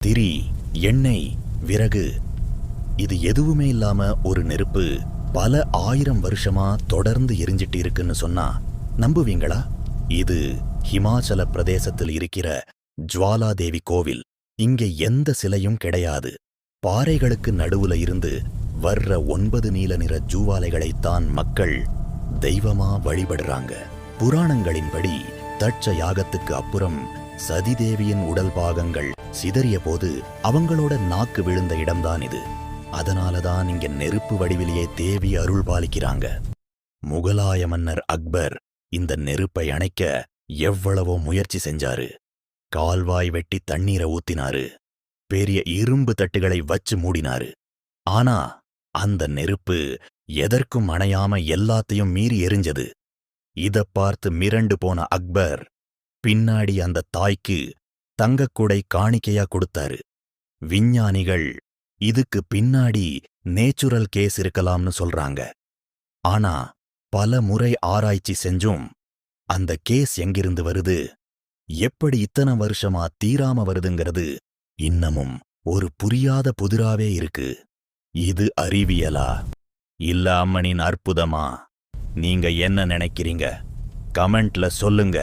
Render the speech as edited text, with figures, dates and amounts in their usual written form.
திரி, எண்ணெய், விறகு, இது எதுவுமே இல்லாம ஒரு நெருப்பு பல 1000 வருஷமா தொடர்ந்து எரிஞ்சிட்டு இருக்குன்னு சொன்னா நம்புவீங்களா? இது ஹிமாச்சல பிரதேசத்தில் இருக்கிற ஜுவாலாதேவி கோவில். இங்கே எந்த சிலையும் கிடையாது. பாறைகளுக்கு நடுவுல இருந்து வர்ற 9 நீல நிற ஜூவாலைகளைத்தான் மக்கள் தெய்வமா வழிபடுறாங்க. புராணங்களின்படி தட்ச யாகத்துக்கு அப்புறம் சதிதேவியின் உடல் பாகங்கள் சிதறிய போது அவங்களோட நாக்கு விழுந்த இடம்தான் இது. அதனாலதான் இங்க நெருப்பு வடிவிலேயே தேவி அருள் பாலிக்கிறாங்க. முகலாய மன்னர் அக்பர் இந்த நெருப்பை அணைக்க எவ்வளவோ முயற்சி செஞ்சாரு. கால்வாய் வெட்டி தண்ணீரை ஊத்தினாரு. பெரிய இரும்பு தட்டுகளை வச்சு மூடினாரு. ஆனா அந்த நெருப்பு எதற்கும் அணையாம எல்லாத்தையும் மீறி எரிஞ்சது. இத பார்த்து மிரண்டு போன அக்பர் பின்னாடி அந்த தாய்க்கு தங்கக்கூடை காணிக்கையா கொடுத்தாரு. விஞ்ஞானிகள் இதுக்கு பின்னாடி நேச்சுரல் கேஸ் இருக்கலாம்னு சொல்றாங்க. ஆனா பல முறை ஆராய்ச்சி செஞ்சும் அந்த கேஸ் எங்கிருந்து வருது, எப்படி இத்தனை வருஷமா தீராம வருதுங்கிறது இன்னமும் ஒரு புரியாத புதிராவே இருக்கு. இது அறிவியலா இல்ல அம்மனின் அற்புதமா? நீங்க என்ன நினைக்கிறீங்க? கமெண்ட்ல சொல்லுங்க.